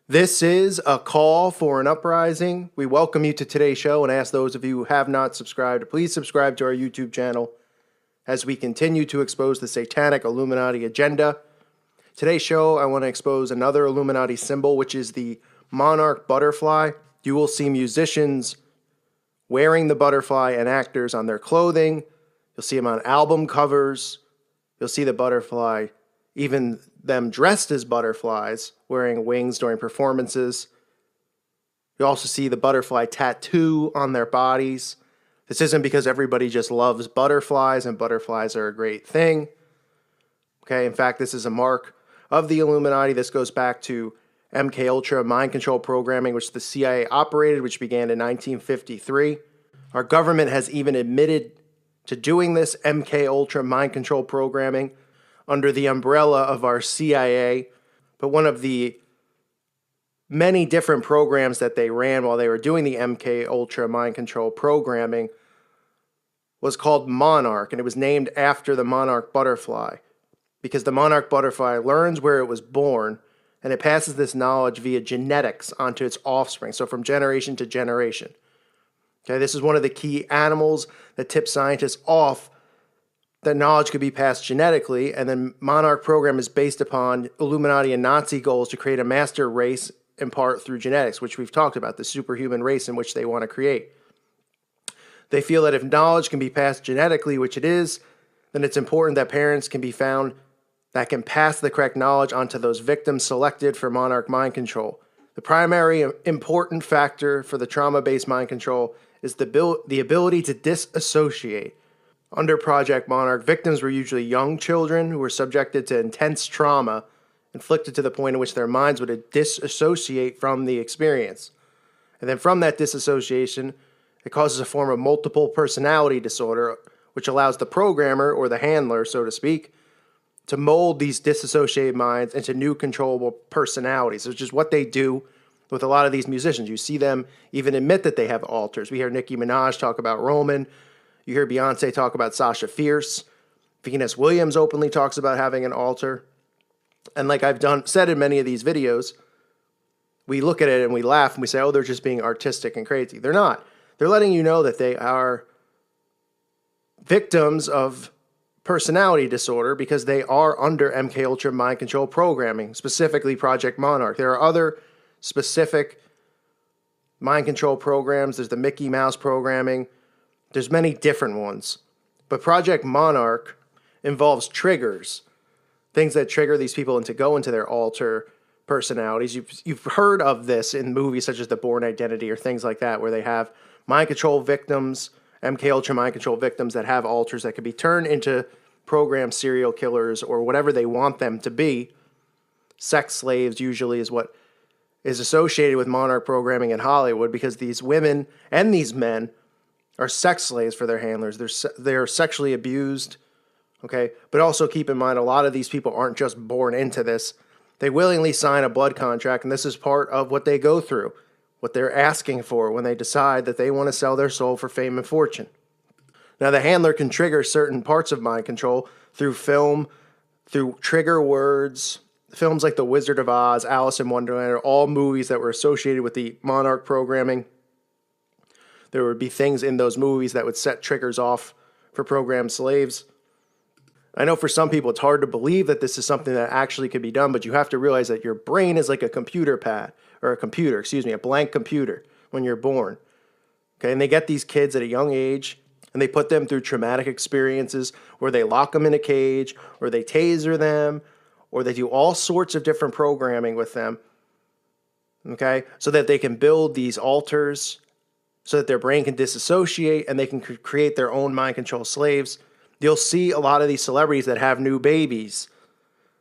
This is a call for an uprising. We welcome you to today's show and ask those of you who have not subscribed to please subscribe to our YouTube channel as we continue to expose the satanic Illuminati agenda. Today's show, I want to expose another Illuminati symbol, which is the monarch butterfly. You will see musicians wearing the butterfly and actors on their clothing. You'll see them on album covers. You'll see the butterfly, even them dressed as butterflies, wearing wings during performances. You also see the butterfly tattoo on their bodies. This isn't because everybody just loves butterflies and butterflies are a great thing. Okay, in fact, this is a mark of the Illuminati. This goes back to MK Ultra mind control programming, which the CIA operated, which began in 1953. Our government has even admitted to doing this MK Ultra mind control programming under the umbrella of our CIA. But one of the many different programs that they ran while they were doing the MK Ultra mind control programming was called MONARCH, and it was named after the monarch butterfly because the monarch butterfly learns where it was born and it passes this knowledge via genetics onto its offspring, so from generation to generation. Okay, this is one of the key animals that tips scientists off that knowledge could be passed genetically, and then Monarch program is based upon Illuminati and Nazi goals to create a master race in part through genetics, which we've talked about, the superhuman race in which they want to create. They feel that if knowledge can be passed genetically, which it is, then it's important that parents can be found that can pass the correct knowledge onto those victims selected for Monarch mind control. The primary important factor for the trauma-based mind control is the ability to disassociate. Under Project Monarch, victims were usually young children who were subjected to intense trauma, inflicted to the point in which their minds would disassociate from the experience. And then from that disassociation, it causes a form of multiple personality disorder, which allows the programmer, or the handler, so to speak, to mold these disassociated minds into new controllable personalities, which is what they do with a lot of these musicians. You see them even admit that they have alters. We hear Nicki Minaj talk about Roman. You hear Beyonce talk about Sasha Fierce. Venus Williams openly talks about having an altar. And like I've said in many of these videos, we look at it and we laugh and we say, oh, they're just being artistic and crazy. They're not. They're letting you know that they are victims of personality disorder because they are under MK Ultra mind control programming, specifically Project Monarch. There are other specific mind control programs. There's the Mickey Mouse programming. There's many different ones. But Project Monarch involves triggers, things that trigger these people to go into their alter personalities. You've heard of this in movies such as The Bourne Identity or things like that, where they have mind control victims, MK Ultra mind control victims that have alters that could be turned into program serial killers or whatever they want them to be. Sex slaves usually is what is associated with Monarch programming in Hollywood, because these women and these men are sex slaves for their handlers. They're sexually abused, okay? But also keep in mind, a lot of these people aren't just born into this. They willingly sign a blood contract, and this is part of what they go through, what they're asking for when they decide that they want to sell their soul for fame and fortune. Now, the handler can trigger certain parts of mind control through film, through trigger words. Films like The Wizard of Oz, Alice in Wonderland are all movies that were associated with the Monarch programming. There would be things in those movies that would set triggers off for programmed slaves. I know for some people it's hard to believe that this is something that actually could be done, but you have to realize that your brain is like a a blank computer when you're born. Okay, and they get these kids at a young age and they put them through traumatic experiences where they lock them in a cage or they taser them or they do all sorts of different programming with them, okay, so that they can build these alters, so that their brain can disassociate and they can create their own mind control slaves. You'll see a lot of these celebrities that have new babies,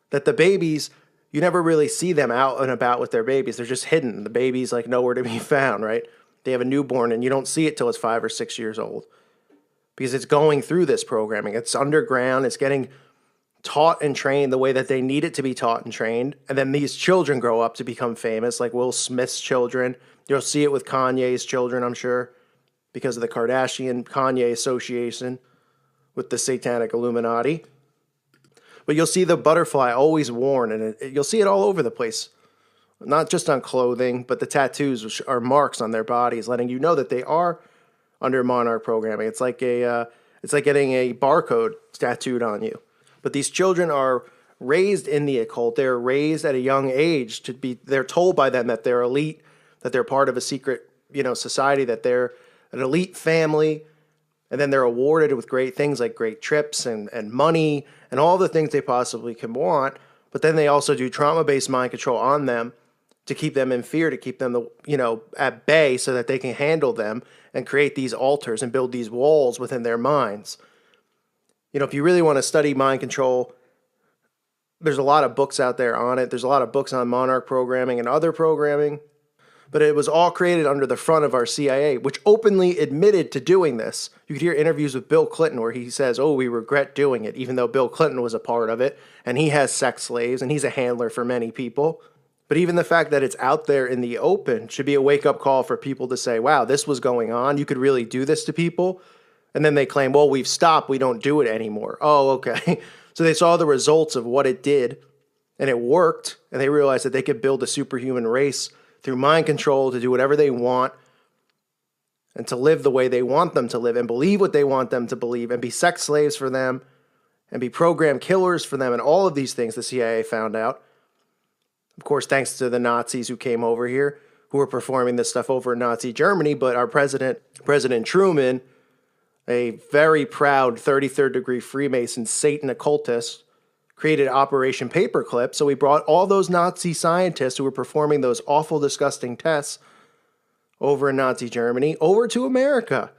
that the babies, you never really see them out and about with their babies. They're just hidden. The baby's like nowhere to be found, right? They have a newborn and you don't see it till it's 5 or 6 years old because it's going through this programming. It's underground. It's getting taught and trained the way that they need it to be taught and trained. And then these children grow up to become famous, like Will Smith's children. You'll see it with Kanye's children, I'm sure, because of the Kardashian-Kanye association with the satanic Illuminati. But you'll see the butterfly always worn, and you'll see it all over the place. not just on clothing, but the tattoos, which are marks on their bodies, letting you know that they are under Monarch programming. It's like getting a barcode tattooed on you. But these children are raised in the occult. They're raised at a young age to be. They're told by them that they're elite, that they're part of a secret, society, that they're an elite family, and then they're awarded with great things like great trips and money and all the things they possibly can want. But then they also do trauma-based mind control on them to keep them in fear, to keep them, at bay so that they can handle them and create these altars and build these walls within their minds. If you really want to study mind control, there's a lot of books out there on it. There's a lot of books on Monarch programming and other programming. But it was all created under the front of our CIA, which openly admitted to doing this. You could hear interviews with Bill Clinton where he says, we regret doing it, even though Bill Clinton was a part of it, and he has sex slaves, and he's a handler for many people. But even the fact that it's out there in the open should be a wake-up call for people to say, wow, this was going on. You could really do this to people. And then they claim, well, we've stopped. We don't do it anymore. Oh, okay. So they saw the results of what it did, and it worked, and they realized that they could build a superhuman race through mind control to do whatever they want and to live the way they want them to live and believe what they want them to believe and be sex slaves for them and be program killers for them and all of these things the CIA found out. Of course, thanks to the Nazis who came over here, who were performing this stuff over in Nazi Germany, but our President Truman, a very proud 33rd degree Freemason, Satan occultist, created Operation Paperclip. So we brought all those Nazi scientists who were performing those awful, disgusting tests over in Nazi Germany over to America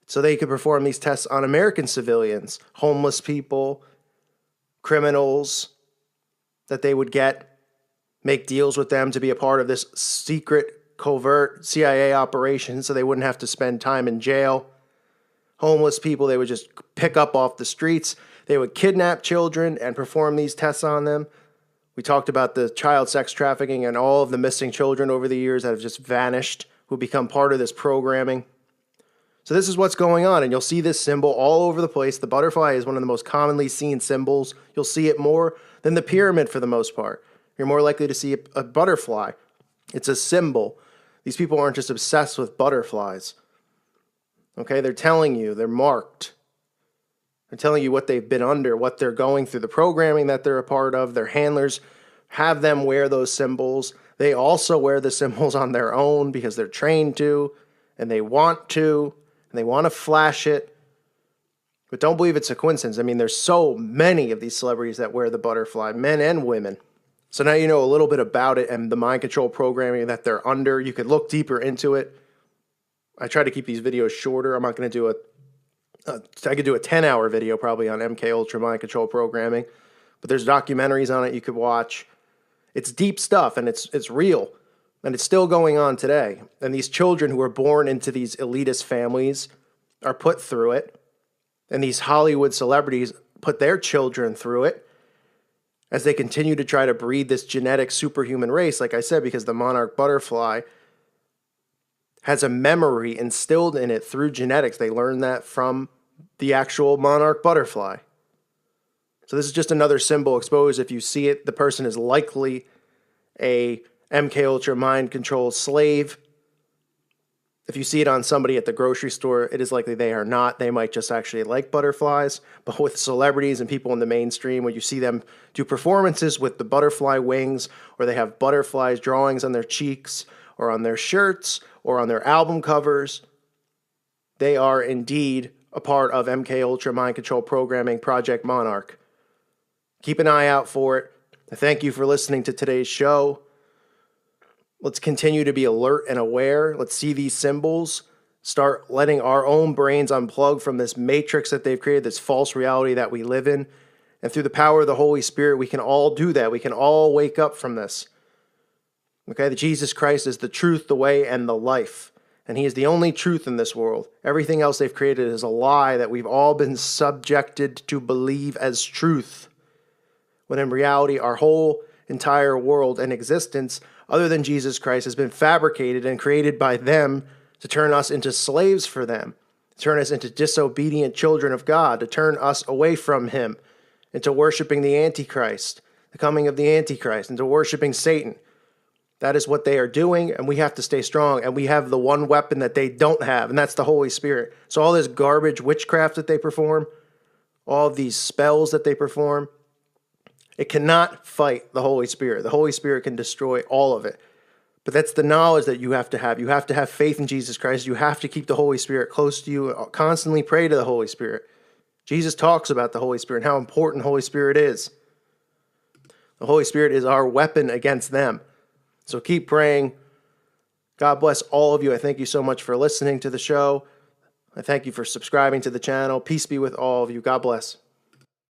so they could perform these tests on American civilians, homeless people, criminals, that they would make deals with them to be a part of this secret, covert CIA operation so they wouldn't have to spend time in jail. Homeless people, they would just pick up off the streets. They would kidnap children and perform these tests on them. We talked about the child sex trafficking and all of the missing children over the years that have just vanished, who become part of this programming. So this is what's going on, and you'll see this symbol all over the place. The butterfly is one of the most commonly seen symbols. You'll see it more than the pyramid for the most part. You're more likely to see a butterfly. It's a symbol. These people aren't just obsessed with butterflies. Okay, they're telling you, they're marked. They're telling you what they've been under, what they're going through, the programming that they're a part of. Their handlers have them wear those symbols. They also wear the symbols on their own because they're trained to, and they want to, and they want to flash it. But don't believe it's a coincidence. I mean, there's so many of these celebrities that wear the butterfly, men and women. So now you know a little bit about it and the mind control programming that they're under. You could look deeper into it. I try to keep these videos shorter. I'm not going to do I could do a 10-hour video probably on MK Ultra mind control programming, but there's documentaries on it you could watch. It's deep stuff, and it's real, and it's still going on today. And these children who are born into these elitist families are put through it, and these Hollywood celebrities put their children through it as they continue to try to breed this genetic superhuman race, like I said, because the monarch butterfly has a memory instilled in it through genetics. They learn that from the actual monarch butterfly. So this is just another symbol exposed. If you see it, the person is likely a MK Ultra mind control slave. If you see it on somebody at the grocery store, it is likely they are not. They might just actually like butterflies. But with celebrities and people in the mainstream, when you see them do performances with the butterfly wings, or they have butterflies drawings on their cheeks, or on their shirts, or on their album covers, they are indeed a part of MK Ultra Mind Control Programming Project Monarch. Keep an eye out for it. Thank you for listening to today's show. Let's continue to be alert and aware. Let's see these symbols. Start letting our own brains unplug from this matrix that they've created, this false reality that we live in. And through the power of the Holy Spirit, we can all do that. We can all wake up from this. Okay, that Jesus Christ is the truth, the way, and the life. And he is the only truth in this world. Everything else they've created is a lie that we've all been subjected to believe as truth. When in reality, our whole entire world and existence, other than Jesus Christ, has been fabricated and created by them to turn us into slaves for them, to turn us into disobedient children of God, to turn us away from him, into worshiping the Antichrist, the coming of the Antichrist, into worshiping Satan. That is what they are doing, and we have to stay strong. And we have the one weapon that they don't have, and that's the Holy Spirit. So all this garbage witchcraft that they perform, all of these spells that they perform, it cannot fight the Holy Spirit. The Holy Spirit can destroy all of it. But that's the knowledge that you have to have. You have to have faith in Jesus Christ. You have to keep the Holy Spirit close to you. Constantly pray to the Holy Spirit. Jesus talks about the Holy Spirit and how important the Holy Spirit is. The Holy Spirit is our weapon against them. So keep praying. God bless all of you. I thank you so much for listening to the show. I thank you for subscribing to the channel. Peace be with all of you. God bless.